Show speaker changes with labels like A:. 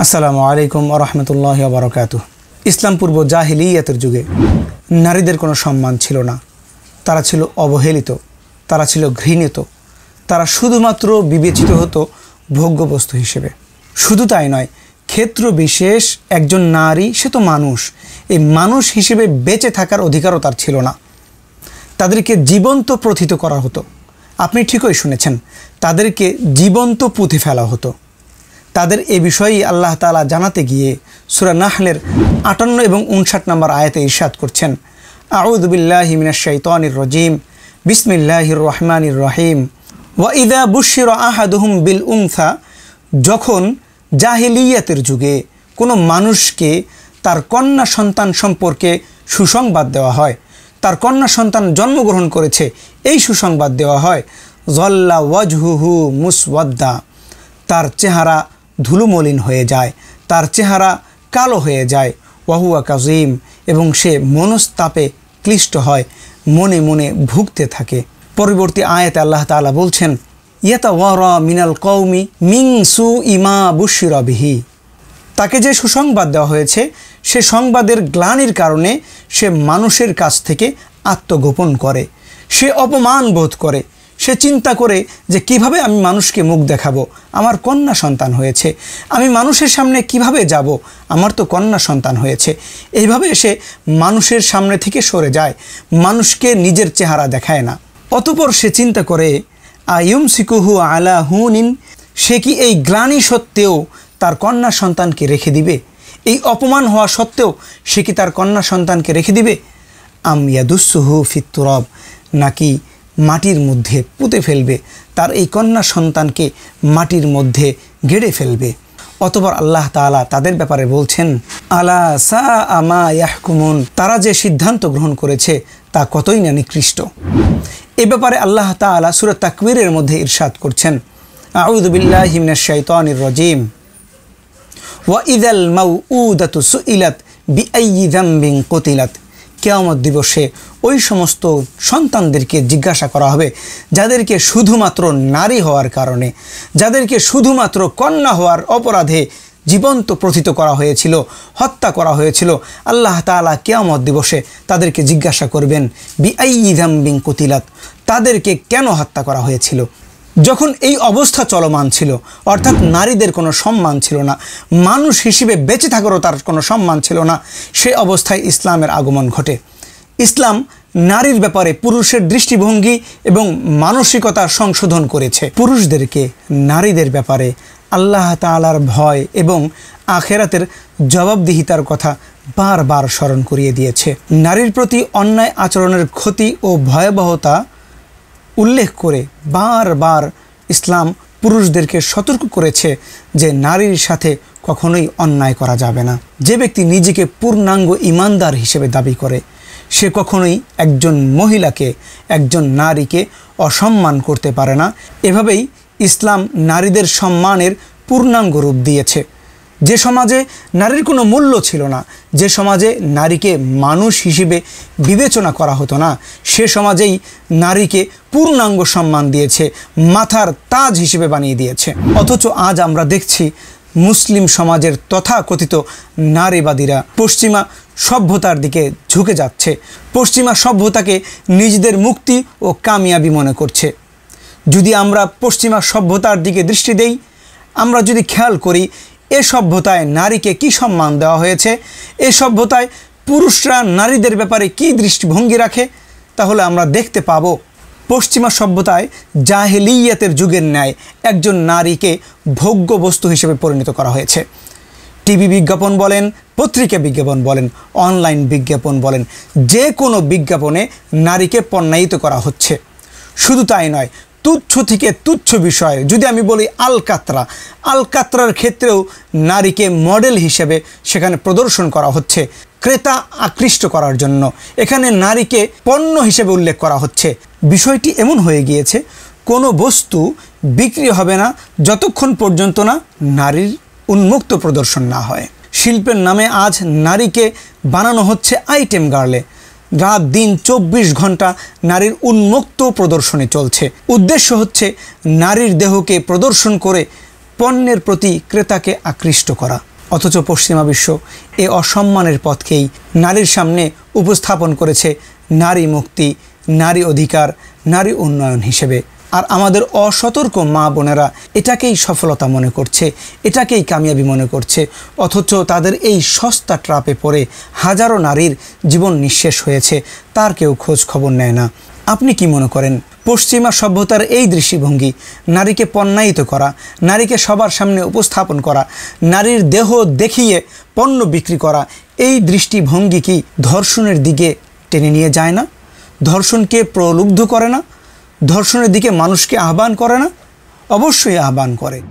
A: আসসালামু আলাইকুম ওয়া রাহমাতুল্লাহি ওয়া বারাকাতুহু। ইসলাম পূর্ব জাহিলিয়াতের যুগে নারীদের কোনো সম্মান ছিল না। তারা ছিল অবহেলিত, তারা ছিল ঘৃণিত, তারা শুধুমাত্র বিবেচিত হতো ভোগ্যবস্তু হিসেবে। শুধু তাই নয়, ক্ষেত্র বিশেষ একজন নারী সে তো মানুষ, এই মানুষ হিসেবে বেঁচে থাকার অধিকারও তার ছিল না। তাদেরকে জীবন্ত প্রথিত করা হতো। আপনি ঠিকই শুনেছেন, তাদেরকে জীবন্ত পুঁতে ফেলা হতো। তাদের এ বিষয়েই আল্লাহ তাআলা জানাতে গিয়ে সূরা নাহলের ৫৮ এবং ৫৯ নম্বর আয়াতে ইরশাদ করছেন, আউযু বিল্লাহি মিনাশ শাইতানির রাজীম, বিসমিল্লাহির রহমানির রহিম। ওয়া ইযা বুশিরা আহাদুহুম বিল উনসা, যখন জাহিলিয়াতের যুগে কোনো মানুষকে তার কন্যা সন্তান সম্পর্কে সুসংবাদ দেওয়া হয়, তার কন্যা সন্তান জন্মগ্রহণ করেছে এই সুসংবাদ দেওয়া হয়, যল্লা ওয়াজহুহু মুসওয়াদ্দা, তার চেহারা ধুলোমলিন হয়ে যায়, তার চেহারা কালো হয়ে যায়, ওয়াহুয়া কাযীম, এবং সে মনস্তাপে ক্লিষ্ট হয়, মনে মনে ভুগতে থাকে। পরবর্তী আয়াতে আল্লাহ তাআলা বলছেন, ইয়াতাওয়ারা মিনাল কওমি মিন সুই মা বুশিরা বিহি, তাকে যে সুসংবাদ দেওয়া হয়েছে সে সংবাদের গ্লানির কারণে সে মানুষের কাছ থেকে আত্মগোপন করে, সে অপমান বোধ করে, সে চিন্তা করে যে কিভাবে আমি মানুষকে মুখ দেখাবো, আমার কন্যা সন্তান হয়েছে, আমি মানুষের সামনে কিভাবে যাব, আমার তো কন্যা সন্তান হয়েছে। এইভাবে সে মানুষের সামনে থেকে সরে যায়, মানুষকে নিজের চেহারা দেখায় না। অতঃপর সে চিন্তা করে, আয়ুমসিকুহু আলা হুনিন, সে কি এই গ্লানি সত্ত্বেও তার কন্যা সন্তানকে রেখে দিবে? এই অপমান হওয়া সত্ত্বেও সে কি তার কন্যা সন্তানকে রেখে দিবে? আম ইয়াদুসুহু ফিত তুরাব, নাকি মাটির মধ্যে পুঁতে ফেলবে, তার এই কন্যা সন্তানকে মাটির মধ্যে গেড়ে ফেলবে। অতঃপর আল্লাহ তাআলা তাদের ব্যাপারে বলছেন, আলা সাআ মা ইয়াহকুমুন, তারা যে সিদ্ধান্ত গ্রহণ করেছে তা কতই না নিকৃষ্ট। এ ব্যাপারে আল্লাহ তাআলা সূরা তাকবীরের মধ্যে ইরশাদ করছেন, আউযু বিল্লাহি মিনাশ শাইতানির রাজীম, ওয়া ইযাল মাউউদাতু সুইলাত বিআইয়ি যামবিন কুতিলাত, কিয়ামত দিবসে ওই সমস্ত সন্তানদেরকে জিজ্ঞাসা করা হবে যাদেরকে শুধুমাত্র নারী হওয়ার কারণে, যাদেরকে শুধুমাত্র কন্যা হওয়ার অপরাধে জীবন্ত প্রথিত করা হয়েছিল, হত্যা করা হয়েছিল। আল্লাহ তাআলা কিয়ামত দিবসে তাদেরকে জিজ্ঞাসা করবেন, বিআইয়ি যামবিন কুতিলাত, তাদেরকে কেন হত্যা করা হয়েছিল। যখন এই অবস্থা চলমান ছিল, অর্থাৎ নারীদের কোনো সম্মান ছিল না, মানুষ হিসেবে বেঁচে থাকারও তার কোনো সম্মান ছিল না, সে অবস্থায় ইসলামের আগমন ঘটে। ইসলাম নারীর ব্যাপারে পুরুষের দৃষ্টিভঙ্গি এবং মানসিকতা সংশোধন করেছে। পুরুষদেরকে নারীদের ব্যাপারে আল্লাহ তাআলার ভয় এবং আখেরাতের জবাবদিহিতার কথা বারবার স্মরণ করিয়ে দিয়েছে। নারীর প্রতি অন্যায় আচরণের ক্ষতি ও ভয়াবহতা উল্লেখ করে বারবার ইসলাম পুরুষদেরকে সতর্ক করেছে যে নারীর সাথে কখনোই অন্যায় করা যাবে না। যে ব্যক্তি নিজেকে পূর্ণাঙ্গ ঈমানদার হিসেবে দাবি করে সে কখনোই একজন মহিলাকে, একজন নারীকে অসম্মান করতে পারে না। এভাবেই ইসলাম নারীদের সম্মানের পূর্ণাঙ্গ রূপ দিয়েছে। যে সমাজে নারীর কোনো মূল্য ছিল না, যে সমাজে নারীকে মানুষ হিসেবে বিবেচনা করা হতো না, সে সমাজেই নারীকে পূর্ণাঙ্গ সম্মান দিয়েছে, মাথার তাজ হিসেবে বানিয়ে দিয়েছে। অথচ আজ আমরা দেখছি মুসলিম সমাজের তথাকথিত নারীবাদীরা পশ্চিমা সভ্যতার দিকে ঝুঁকে যাচ্ছে, পশ্চিমা সভ্যতাকে নিজেদের মুক্তি ও কামিয়াবি মনে করছে। যদি আমরা পশ্চিমা সভ্যতার দিকে দৃষ্টি দেই, আমরা যদি খেয়াল করি এ সভ্যতায় নারীকে কি সম্মান দেওয়া হয়েছে, এ সভ্যতায় পুরুষরা নারীদের ব্যাপারে কি দৃষ্টিভঙ্গি রাখে, তাহলে আমরা দেখতে পাবো পশ্চিমা সভ্যতায় জাহেলিয়াতের যুগের ন্যায় একজন নারীকে ভোগ্য বস্তু হিসেবে পরিণত করা হয়েছে। টিভি বিজ্ঞাপন বলেন, পত্রিকা বিজ্ঞাপন বলেন, অনলাইন বিজ্ঞাপন বলেন, যে কোনো বিজ্ঞাপনে নারীকে পণ্যায়িত করা হচ্ছে। শুধু তাই নয়, তুচ্ছ থেকে তুচ্ছ বিষয় যদি আমি বলি আলকাতরার ক্ষেত্রেও নারীকে মডেল হিসেবে সেখানে প্রদর্শন করা হচ্ছে, ক্রেতা আকৃষ্ট করার জন্য এখানে নারীকে পণ্য হিসেবে উল্লেখ করা হচ্ছে। বিষয়টি এমন হয়ে গিয়েছে, কোনো বস্তু বিক্রি হবে না যতক্ষণ পর্যন্ত না নারীর উন্মুক্ত প্রদর্শন না হয়। শিল্পের নামে আজ নারীকে বানানো হচ্ছে আইটেম গার্লে, রাত দিন 24 ঘন্টা নারীর উন্মুক্ত প্রদর্শনী চলছে। উদ্দেশ্য হচ্ছে নারীর দেহকে প্রদর্শন করে পণ্যের প্রতি ক্রেতাকে আকৃষ্ট করা। অথচ পশ্চিমা বিশ্ব এ অসম্মানের পথকেই নারীর সামনে উপস্থাপন করেছে নারী মুক্তি, নারী অধিকার, নারী উন্নয়ন হিসেবে। আর আমাদের অসতর্ক মা বোনেরা এটাকেই সফলতা মনে করছে, এটাকেই কামিয়াবি মনে করছে। অথচ তাদের এই সস্তা ট্রাপে পড়ে হাজারো নারীর জীবন নিঃশেষ হয়েছে, তার কেউ খোঁজ খবর নেয় না। আপনি কি মনে করেন পশ্চিমা সভ্যতার এই দৃষ্টিভঙ্গি, নারীকে পণ্যায়িত করা, নারীকে সবার সামনে উপস্থাপন করা, নারীর দেহ দেখিয়ে পণ্য বিক্রি করা, এই দৃষ্টিভঙ্গি কি ধর্ষণের দিকে টেনে নিয়ে যায় না? ধর্ষণকে প্রলুব্ধ করে না? ধর্ষণের দিকে মানুষকে আহ্বান করে না? অবশ্যই আহ্বান করে।